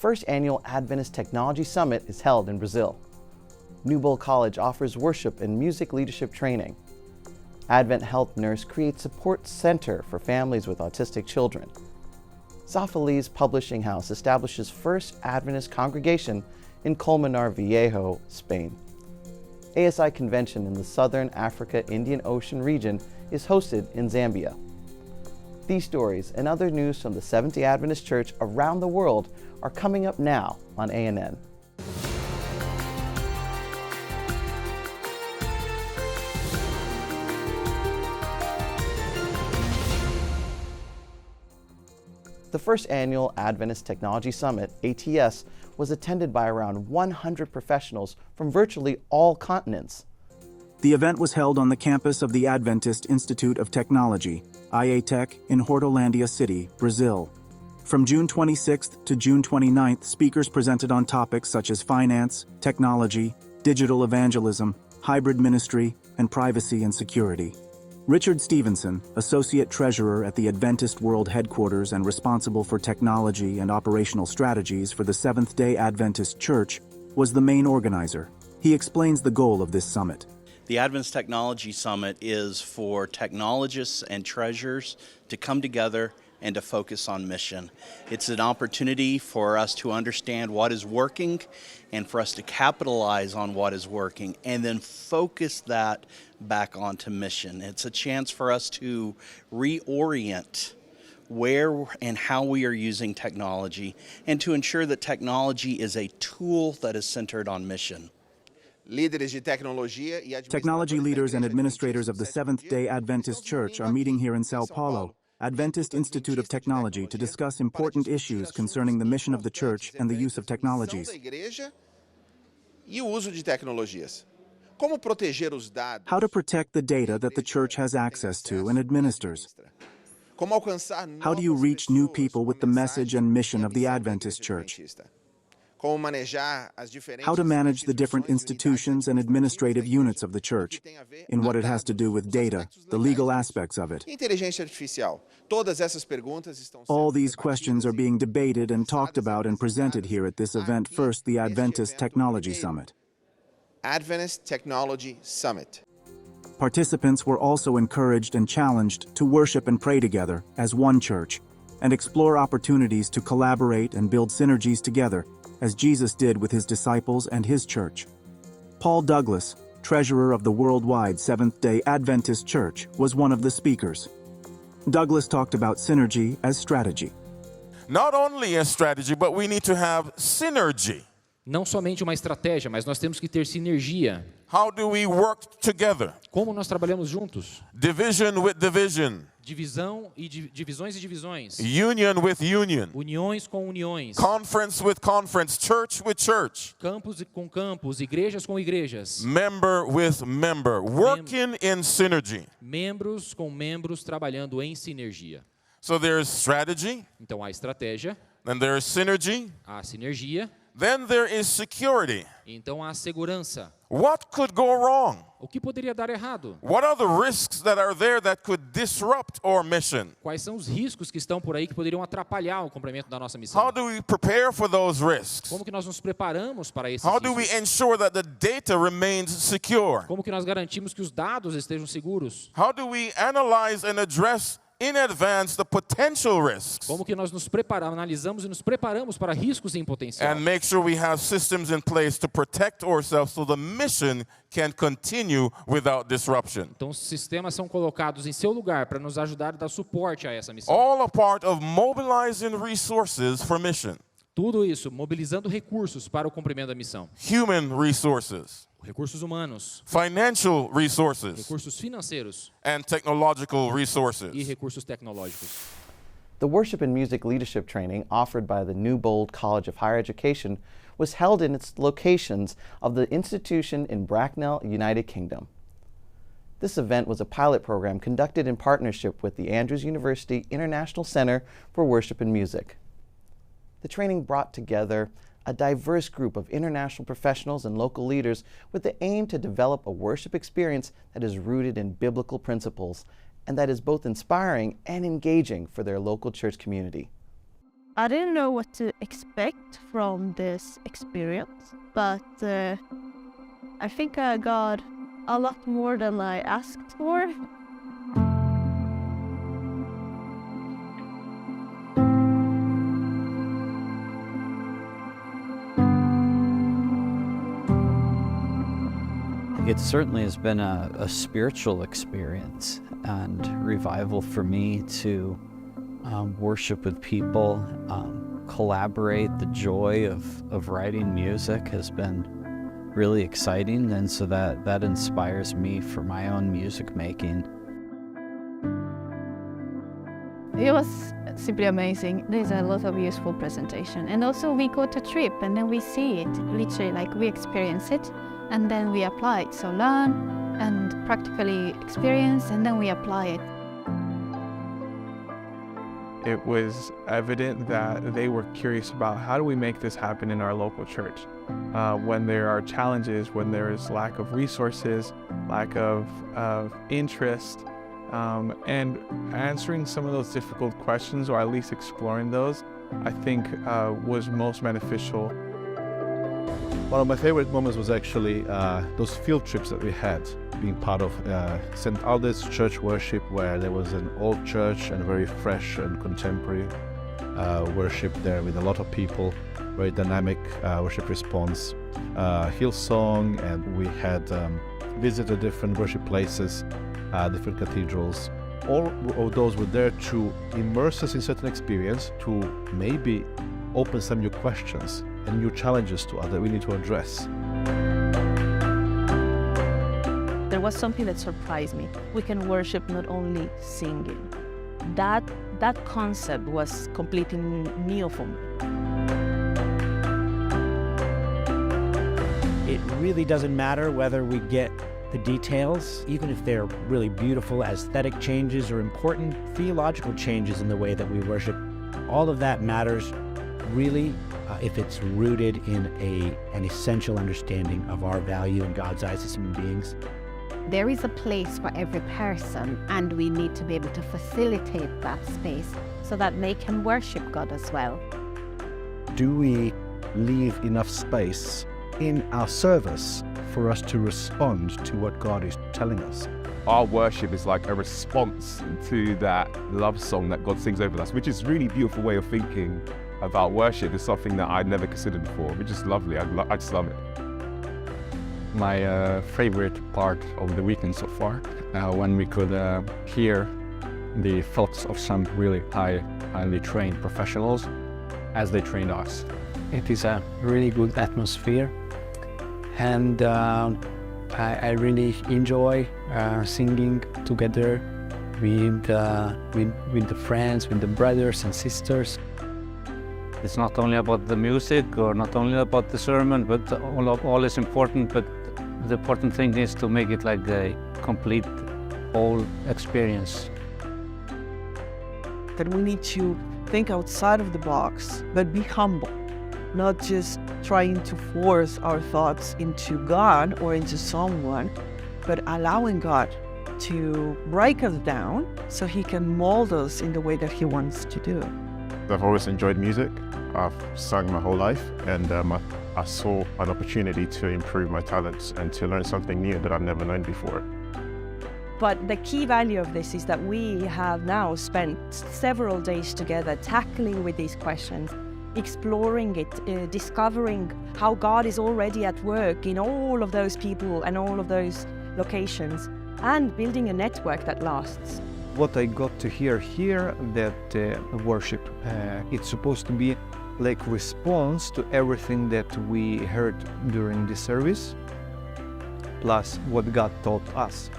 first annual Adventist Technology Summit is held in Brazil. Newbold College offers worship and music leadership training. Advent Health Nurse creates support center for families with autistic children. Safeliz Publishing House establishes first Adventist congregation in Colmenar Viejo, Spain. ASI Convention in the Southern Africa Indian Ocean region is hosted in Zambia. These stories and other news from the Seventh-day Adventist Church around the world are coming up now on ANN. The first annual Adventist Technology Summit, ATS, was attended by around 100 professionals from virtually all continents. The event was held on the campus of the Adventist Institute of Technology, IATech, in Hortolândia City, Brazil. From June 26th to June 29th, speakers presented on topics such as finance, technology, digital evangelism, hybrid ministry, and privacy and security. Richard Stevenson, Associate Treasurer at the Adventist World Headquarters and responsible for technology and operational strategies for the Seventh-day Adventist Church, was the main organizer. He explains the goal of this summit. The Adventist Technology Summit is for technologists and treasurers to come together and to focus on mission. It's an opportunity for us to understand what is working and for us to capitalize on what is working and then focus that back onto mission. It's a chance for us to reorient where and how we are using technology and to ensure that technology is a tool that is centered on mission. Technology leaders and administrators of the Seventh-day Adventist Church are meeting here in Sao Paulo, Adventist Institute of Technology, to discuss important issues concerning the mission of the church and the use of technologies. How to protect the data that the church has access to and administers. How do you reach new people with the message and mission of the Adventist Church? How to manage the different institutions and administrative units of the church in what it has to do with data, the legal aspects of it. All these questions are being debated and talked about and presented here at this event, first the Adventist Technology Summit. Adventist Technology Summit. Participants were also encouraged and challenged to worship and pray together as one church and explore opportunities to collaborate and build synergies together, as Jesus did with his disciples and his church. Paul Douglas, treasurer of the worldwide Seventh-day Adventist Church, was one of the speakers. Douglas talked about synergy as strategy. Not only as strategy, but we need to have synergy. Não somente uma estratégia, mas nós temos que ter sinergia. How do we work together? Como nós trabalhamos juntos? Division with division. Divisão e divisões e divisões. Union with union. Uniões com uniões. Conference with conference. Church with church. Campos com campos, igrejas com igrejas. Member with member. Working in synergy. Membros com membros trabalhando em sinergia. So there's strategy. Então há estratégia. Then there's synergy. Há sinergia. Then there is security. Então há segurança. What could go wrong? O que poderia dar errado? What are the risks that are there that could disrupt our mission? Quais são os riscos que estão por aí que poderiam atrapalhar o cumprimento da nossa missão? How do we prepare for those risks? Como que nós nos preparamos para esses How do we riscos? ensure that the data remains secure? Como que nós garantimos que os dados estejam seguros? How do we analyze and address in advance the potential risks? Como que nós nos preparamos, analisamos e nos preparamos para riscos em potencial? And make sure we have systems in place to protect ourselves so the mission can continue without disruption. Então os sistemas são colocados em seu lugar para nos ajudar a dar suporte a essa missão. All a part of mobilizing resources for mission. Tudo isso mobilizando recursos para o cumprimento da missão. Human resources. Recursos humanos, Financial resources. recursos financeiros And technological resources. e recursos tecnológicos. The worship and music leadership training offered by the Newbold College of Higher Education was held in its locations of the institution in Bracknell, United Kingdom. This event was a pilot program conducted in partnership with the Andrews University International Center for Worship and Music. The training brought together a diverse group of international professionals and local leaders with the aim to develop a worship experience that is rooted in biblical principles and that is both inspiring and engaging for their local church community. I didn't know what to expect from this experience, but I think I got a lot more than I asked for. It certainly has been a spiritual experience and revival for me to worship with people, collaborate. The joy of writing music has been really exciting, and so that inspires me for my own music making. It was simply amazing. There's a lot of useful presentation, and also we go to trip and then we see it, literally like we experience it and then we apply it. So learn and practically experience and then we apply it. It was evident that they were curious about how do we make this happen in our local church. When there are challenges, when there is lack of resources, lack of interest, and answering some of those difficult questions, or at least exploring those, I think was most beneficial. One of my favorite moments was actually those field trips that we had, being part of St. Aldate's church worship, where there was an old church and very fresh and contemporary worship there with a lot of people, very dynamic worship response, Hillsong, and we had visited different worship places, different cathedrals. All of those were there to immerse us in certain experience, to maybe open some new questions and new challenges to us that we need to address. There was something that surprised me. We can worship not only singing. That concept was completely new for me. It really doesn't matter whether we get the details, even if they're really beautiful aesthetic changes or important theological changes in the way that we worship. All of that matters really if it's rooted in an essential understanding of our value in God's eyes as human beings. There is a place for every person, and we need to be able to facilitate that space so that they can worship God as well. Do we leave enough space in our service for us to respond to what God is telling us? Our worship is like a response to that love song that God sings over us, which is a really beautiful way of thinking about worship. It's something that I'd never considered before, which is lovely. I just love it. My favorite part of the weekend so far, when we could hear the thoughts of some really highly trained professionals as they trained us. It is a really good atmosphere, and I really enjoy singing together with the friends, with the brothers and sisters. It's not only about the music or not only about the sermon, but all is important, but the important thing is to make it like a complete whole experience. That we need to think outside of the box, but be humble, not just trying to force our thoughts into God or into someone, but allowing God to break us down so He can mold us in the way that He wants to do. I've always enjoyed music. I've sung my whole life, and I saw an opportunity to improve my talents and to learn something new that I've never known before. But the key value of this is that we have now spent several days together tackling with these questions, exploring it, discovering how God is already at work in all of those people and all of those locations, and building a network that lasts. What I got to hear here, that worship, it's supposed to be like response to everything that we heard during the service, plus what God taught us.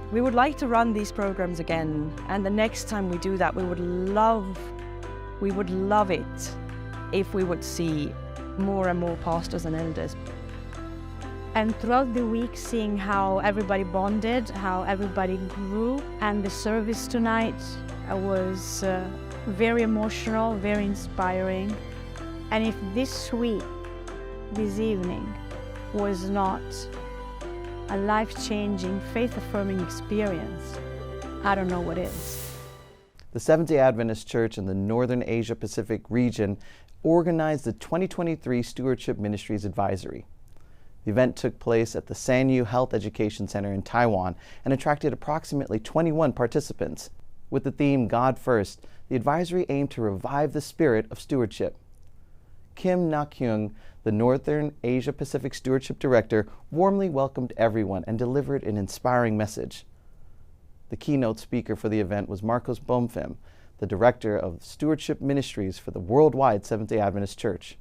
We would like to run these programs again, and the next time we do that, we would love it if we would see more and more pastors and elders. And throughout the week, seeing how everybody bonded, how everybody grew, and the service tonight was very emotional, very inspiring. And if this week, this evening, was not a life-changing, faith-affirming experience, I don't know what is. The Seventh-day Adventist Church in the Northern Asia Pacific region organized the 2023 Stewardship Ministries Advisory. The event took place at the Sanyu Health Education Center in Taiwan and attracted approximately 21 participants. With the theme God First, the advisory aimed to revive the spirit of stewardship. Kim Na-kyung, the Northern Asia Pacific Stewardship Director, warmly welcomed everyone and delivered an inspiring message. The keynote speaker for the event was Marcos Bomfim, the Director of Stewardship Ministries for the worldwide Seventh-day Adventist Church.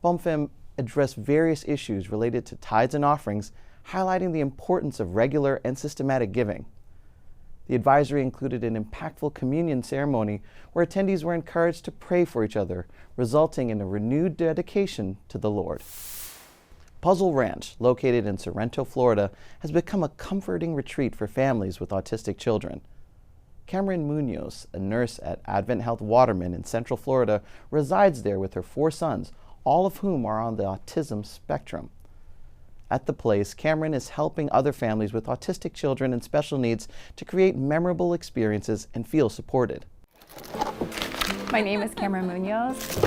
Bomfim addressed various issues related to tithes and offerings, highlighting the importance of regular and systematic giving. The advisory included an impactful communion ceremony where attendees were encouraged to pray for each other, resulting in a renewed dedication to the Lord. Puzzle Ranch, located in Sorrento, Florida, has become a comforting retreat for families with autistic children. Cameron Munoz, a nurse at Advent Health Waterman in Central Florida, resides there with her 4 sons, all of whom are on the autism spectrum. At the place, Cameron is helping other families with autistic children and special needs to create memorable experiences and feel supported. My name is Cameron Munoz,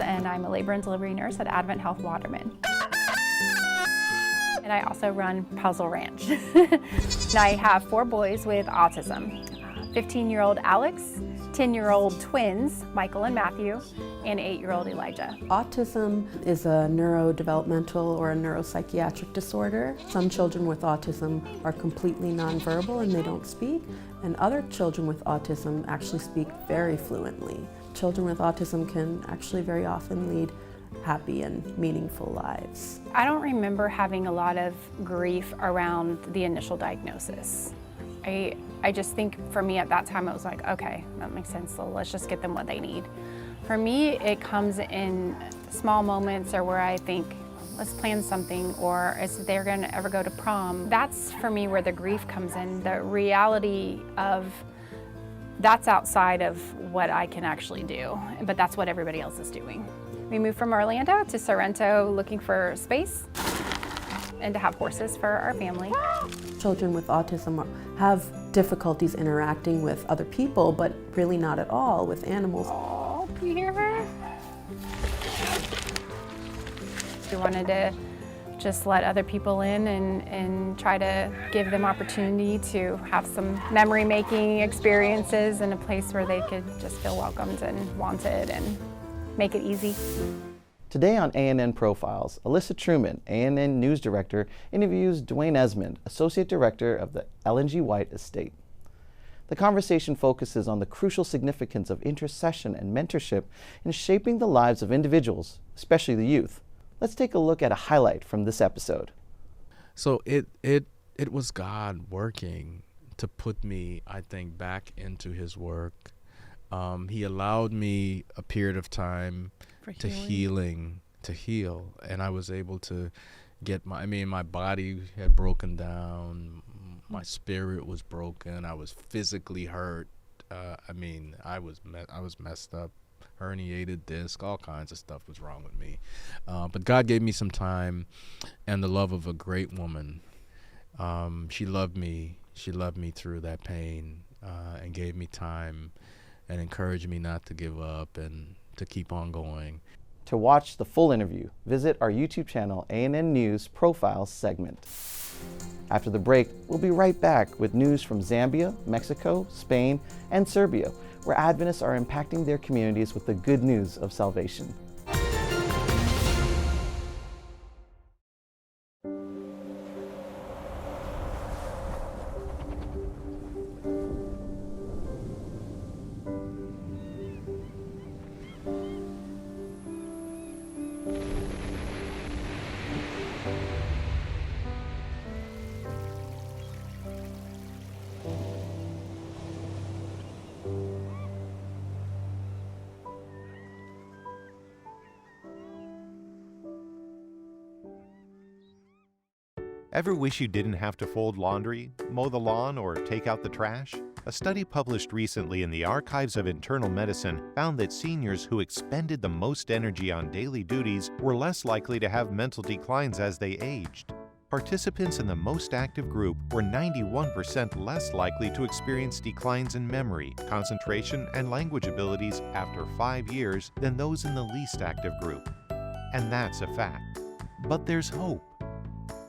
and I'm a labor and delivery nurse at Advent Health Waterman. And I also run Puzzle Ranch. And I have 4 boys with autism, 15-year-old Alex, 10-year-old twins, Michael and Matthew, and 8-year-old Elijah. Autism is a neurodevelopmental or a neuropsychiatric disorder. Some children with autism are completely nonverbal and they don't speak, and other children with autism actually speak very fluently. Children with autism can actually very often lead happy and meaningful lives. I don't remember having a lot of grief around the initial diagnosis. I just think for me at that time it was like, okay, that makes sense, so let's just get them what they need. For me, it comes in small moments or where I think, let's plan something, or is they're gonna ever go to prom. That's for me where the grief comes in, the reality of that's outside of what I can actually do, but that's what everybody else is doing. We moved from Orlando to Sorrento looking for space and to have horses for our family. Children with autism have difficulties interacting with other people, but really not at all with animals. Oh, can you hear her? We wanted to just let other people in and try to give them opportunity to have some memory-making experiences in a place where they could just feel welcomed and wanted and make it easy. Today on ANN Profiles, Alyssa Truman, ANN News Director, interviews Dwayne Esmond, Associate Director of the Ellen G. White Estate. The conversation focuses on the crucial significance of intercession and mentorship in shaping the lives of individuals, especially the youth. Let's take a look at a highlight from this episode. So it was God working to put me, I think, back into His work. He allowed me a period of time to heal, and I was able to get my body had broken down, my spirit was broken, I was physically hurt. I was messed up, herniated disc, all kinds of stuff was wrong with me. But God gave me some time and the love of a great woman. She loved me through that pain, and gave me time and encouraged me not to give up and to keep on going. To watch the full interview, visit our YouTube channel, ANN News Profiles segment. After the break, we'll be right back with news from Zambia, Mexico, Spain, and Serbia, where Adventists are impacting their communities with the good news of salvation. Ever wish you didn't have to fold laundry, mow the lawn, or take out the trash? A study published recently in the Archives of Internal Medicine found that seniors who expended the most energy on daily duties were less likely to have mental declines as they aged. participants in the most active group were 91% less likely to experience declines in memory, concentration, and language abilities after 5 years than those in the least active group. And that's a fact. But there's hope.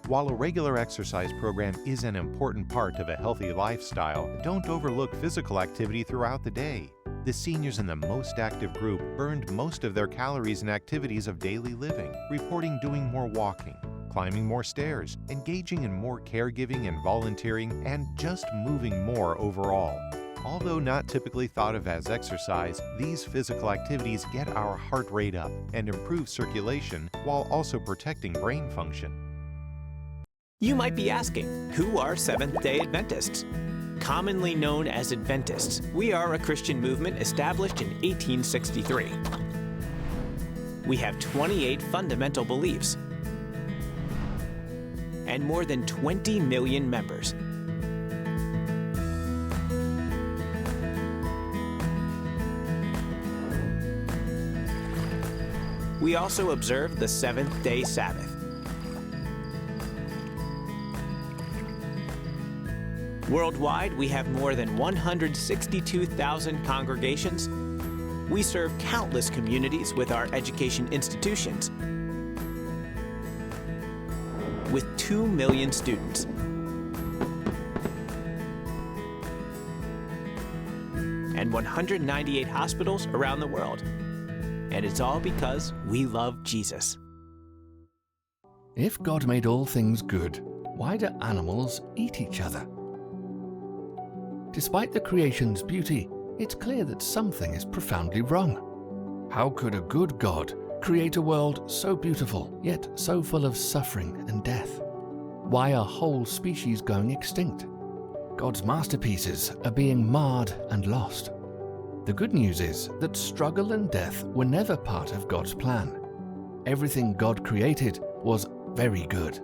While a regular exercise program is an important part of a healthy lifestyle, don't overlook physical activity throughout the day. The seniors in the most active group burned most of their calories in activities of daily living, reporting doing more walking, climbing more stairs, engaging in more caregiving and volunteering, and just moving more overall. Although not typically thought of as exercise, these physical activities get our heart rate up and improve circulation while also protecting brain function. You might be asking, who are Seventh-day Adventists? Commonly known as Adventists, we are a Christian movement established in 1863. We have 28 fundamental beliefs and more than 20 million members. We also observe the Seventh-day Sabbath. Worldwide, we have more than 162,000 congregations. We serve countless communities with our education institutions, with 2 million students. And 198 hospitals around the world. And it's all because we love Jesus. If God made all things good, why do animals eat each other? Despite the creation's beauty, it's clear that something is profoundly wrong. How could a good God create a world so beautiful, yet so full of suffering and death? Why are whole species going extinct? God's masterpieces are being marred and lost. The good news is that struggle and death were never part of God's plan. Everything God created was very good.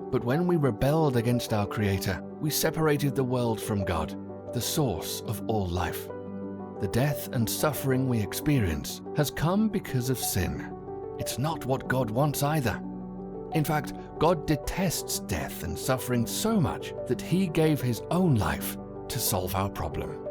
But when we rebelled against our Creator, we separated the world from God, the source of all life. The death and suffering we experience has come because of sin. It's not what God wants either. In fact, God detests death and suffering so much that He gave His own life to solve our problem.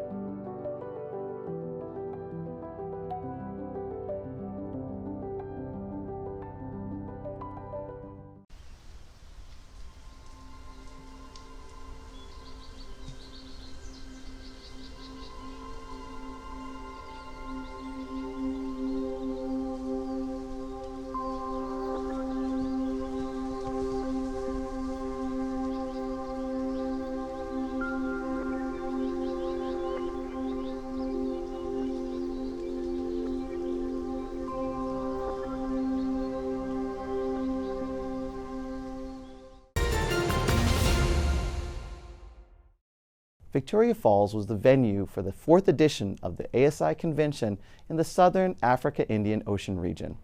Victoria Falls was the venue for the 4th edition of the ASI Convention in the Southern Africa Indian Ocean region.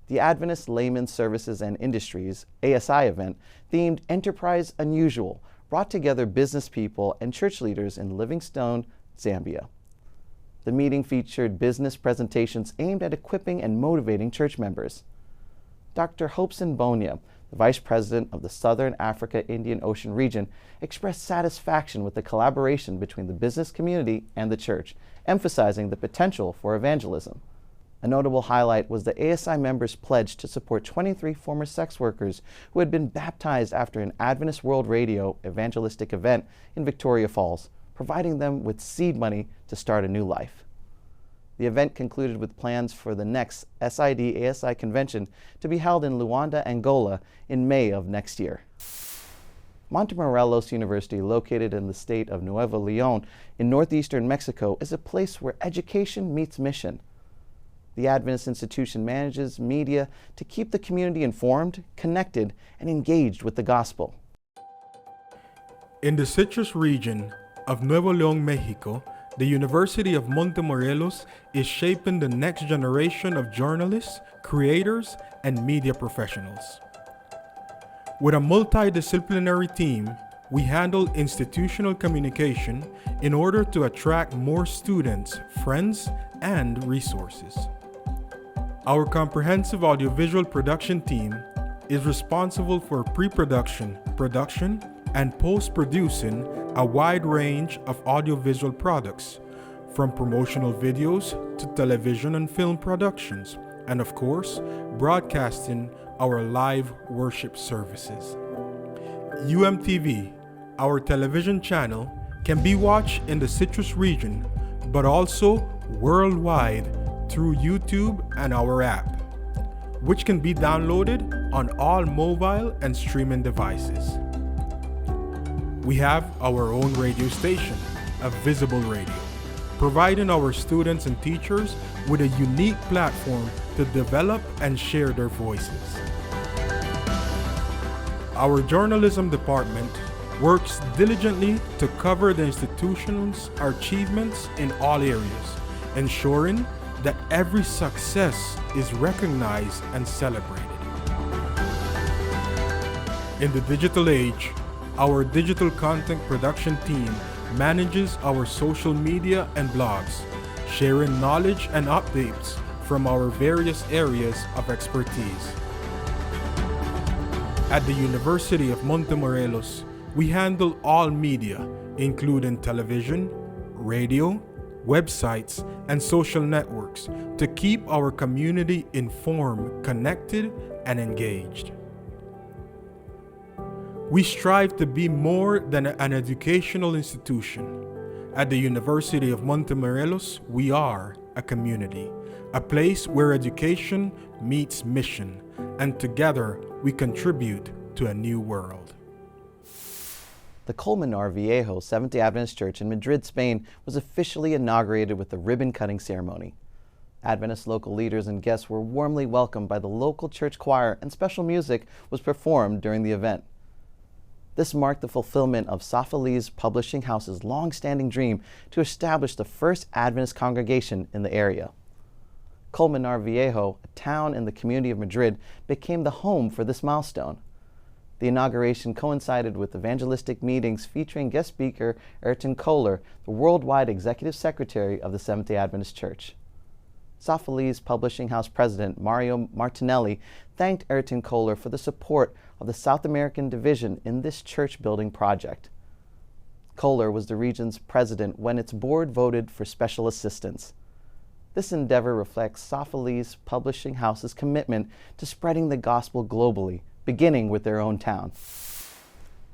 The Adventist Laymen's Services and Industries ASI event, themed Enterprise Unusual, brought together business people and church leaders in Livingstone, Zambia. The meeting featured business presentations aimed at equipping and motivating church members. Dr. Hopeson Bonia, the Vice President of the Southern Africa Indian Ocean region, expressed satisfaction with the collaboration between the business community and the church, emphasizing the potential for evangelism. A notable highlight was the ASI members' pledge to support 23 former sex workers who had been baptized after an Adventist World Radio evangelistic event in Victoria Falls, providing them with seed money to start a new life. The event concluded with plans for the next SID-ASI Convention to be held in Luanda, Angola in May of next year. Montemorelos University, located in the state of Nuevo León in northeastern Mexico, is a place where education meets mission. The Adventist institution manages media to keep the community informed, connected, and engaged with the gospel. In the citrus region of Nuevo León, Mexico, the University of Montemorelos is shaping the next generation of journalists, creators, and media professionals. With a multidisciplinary team, we handle institutional communication in order to attract more students, friends, and resources. Our comprehensive audiovisual production team is responsible for pre-production, production, and post-producing a wide range of audiovisual products, from promotional videos to television and film productions, and of course, broadcasting our live worship services. UMTV, our television channel, can be watched in the Citrus region, but also worldwide through YouTube and our app, which can be downloaded on all mobile and streaming devices. We have our own radio station, a visible radio, providing our students and teachers with a unique platform to develop and share their voices. Our journalism department works diligently to cover the institution's achievements in all areas, ensuring that every success is recognized and celebrated. In the digital age, our digital content production team manages our social media and blogs, sharing knowledge and updates from our various areas of expertise. At the University of Montemorelos, we handle all media, including television, radio, websites, and social networks, to keep our community informed, connected, and engaged. We strive to be more than an educational institution. At the University of Montemorelos, we are a community, a place where education meets mission, and together we contribute to a new world. The Colmenar Viejo Seventh-day Adventist Church in Madrid, Spain was officially inaugurated with a ribbon-cutting ceremony. Adventist local leaders and guests were warmly welcomed by the local church choir, and special music was performed during the event. This marked the fulfillment of Safeliz Publishing House's long-standing dream to establish the first Adventist congregation in the area. Colmenar Viejo, a town in the community of Madrid, became the home for this milestone. The inauguration coincided with evangelistic meetings featuring guest speaker Ayrton Kohler, the worldwide executive secretary of the Seventh-day Adventist Church. Safeliz Publishing House President Mario Martinelli thanked Ayrton Kohler for the support of the South American division in this church building project. Kohler was the region's president when its board voted for special assistance. This endeavor reflects Safeliz Publishing House's commitment to spreading the gospel globally, beginning with their own town.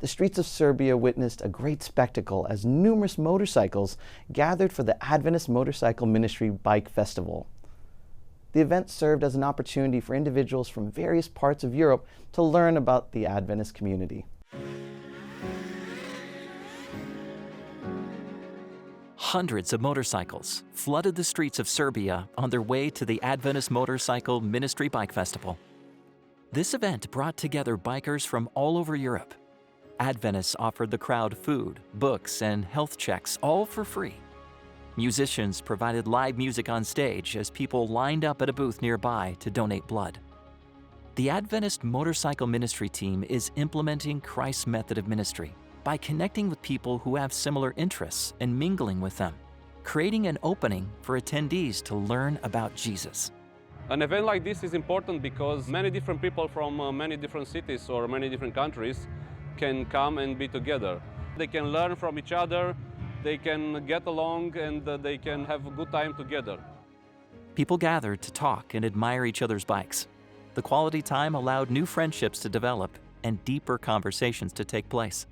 The streets of Serbia witnessed a great spectacle as numerous motorcycles gathered for the Adventist Motorcycle Ministry Bike Festival. The event served as an opportunity for individuals from various parts of Europe to learn about the Adventist community. Hundreds of motorcycles flooded the streets of Serbia on their way to the Adventist Motorcycle Ministry Bike Festival. This event brought together bikers from all over Europe. Adventists offered the crowd food, books, and health checks, all for free. Musicians provided live music on stage as people lined up at a booth nearby to donate blood. The Adventist Motorcycle Ministry team is implementing Christ's method of ministry by connecting with people who have similar interests and mingling with them, creating an opening for attendees to learn about Jesus. An event like this is important because many different people from many different cities or many different countries can come and be together. They can learn from each other, they can get along, and they can have a good time together. People gathered to talk and admire each other's bikes. The quality time allowed new friendships to develop and deeper conversations to take place.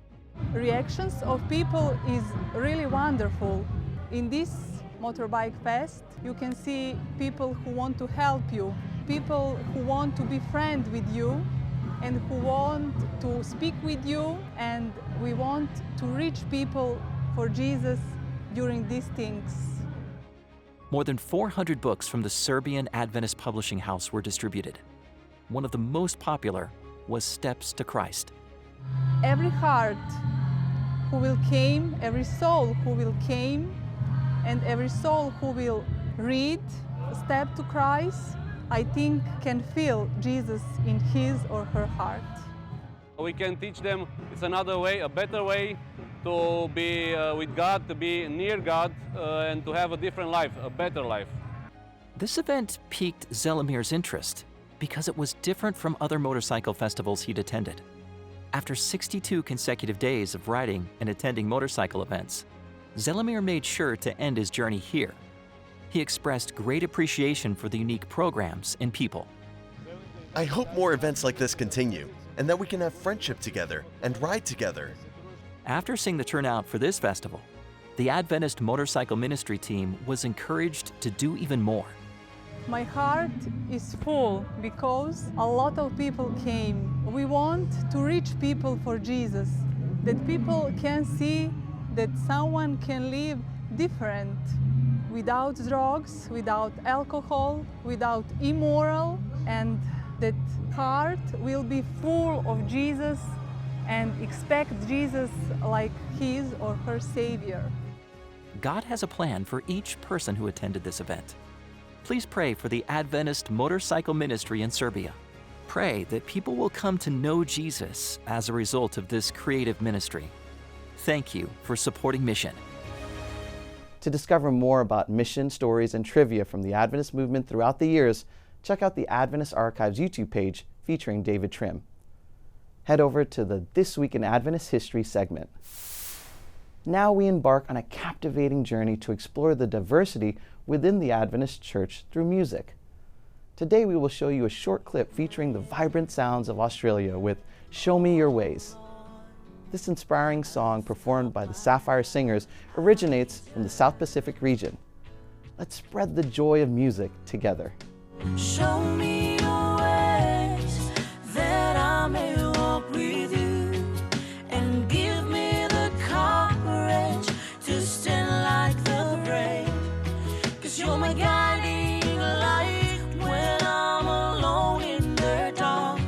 Reactions of people is really wonderful. In this motorbike fest, you can see people who want to help you, people who want to be friends with you, and who want to speak with you, and we want to reach people for Jesus during these things. More than 400 books from the Serbian Adventist Publishing House were distributed. One of the most popular was Steps to Christ. Every heart who will came, every soul who will came, and every soul who will read Step to Christ, I think can feel Jesus in his or her heart. We can teach them it's another way, a better way to be with God, to be near God, and to have a different life, a better life. This event piqued Zelamir's interest because it was different from other motorcycle festivals he'd attended. After 62 consecutive days of riding and attending motorcycle events, Zelimir made sure to end his journey here. He expressed great appreciation for the unique programs and people. I hope more events like this continue, and that we can have friendship together and ride together. After seeing the turnout for this festival, the Adventist Motorcycle Ministry team was encouraged to do even more. My heart is full because a lot of people came. We want to reach people for Jesus, that people can see that someone can live different, without drugs, without alcohol, without immoral, and that heart will be full of Jesus and expect Jesus like his or her Savior. God has a plan for each person who attended this event. Please pray for the Adventist Motorcycle Ministry in Serbia. Pray that people will come to know Jesus as a result of this creative ministry. Thank you for supporting Mission. To discover more about mission stories and trivia from the Adventist movement throughout the years, check out the Adventist Archives YouTube page featuring David Trim. Head over to the This Week in Adventist History segment. Now we embark on a captivating journey to explore the diversity within the Adventist Church through music. Today we will show you a short clip featuring the vibrant sounds of Australia with Show Me Your Ways. This inspiring song, performed by the Sapphire Singers, originates from the South Pacific region. Let's spread the joy of music together. Show me your ways, that I may walk with you, and give me the courage to stand like the brave, 'cause you're my guiding light when I'm alone in the dark,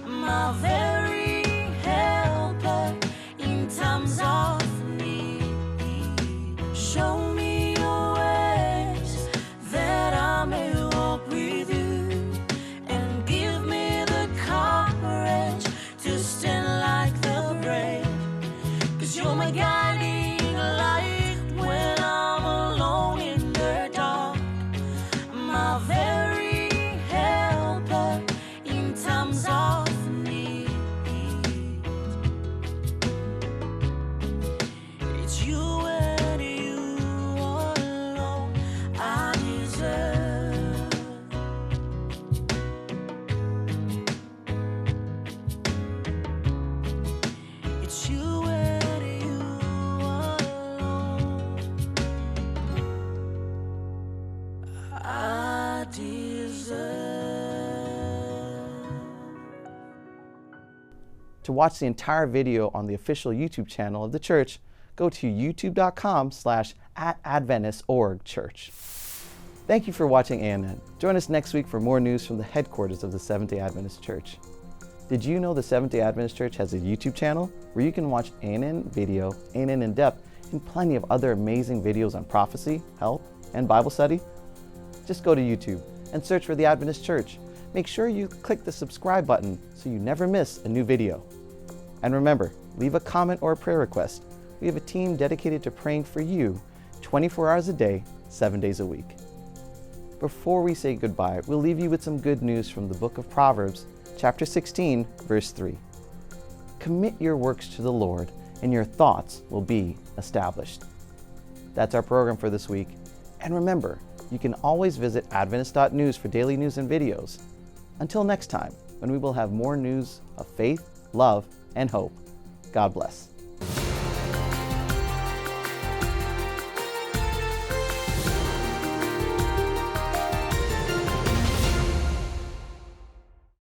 my very helper in times of need. Show me your ways, that I may walk with you, and give me the courage to stand like the brave, 'cause you're my guiding light when I'm alone in the dark, my very helper in times of need. It's you and you alone I deserve. It's you and you alone I deserve. To watch the entire video on the official YouTube channel of the church, go to youtube.com/@adventist.org/church. Thank you for watching ANN. Join us next week for more news from the headquarters of the Seventh-day Adventist Church. Did you know the Seventh-day Adventist Church has a YouTube channel where you can watch ANN Video, ANN In Depth, and plenty of other amazing videos on prophecy, health, and Bible study? Just go to YouTube and search for the Adventist Church. Make sure you click the subscribe button so you never miss a new video. And remember, leave a comment or a prayer request. We have a team dedicated to praying for you 24 hours a day, 7 days a week. Before we say goodbye, we'll leave you with some good news from the book of Proverbs, chapter 16, verse 3. Commit your works to the Lord, and your thoughts will be established. That's our program for this week. And remember, you can always visit adventist.news for daily news and videos. Until next time, when we will have more news of faith, love, and hope. God bless.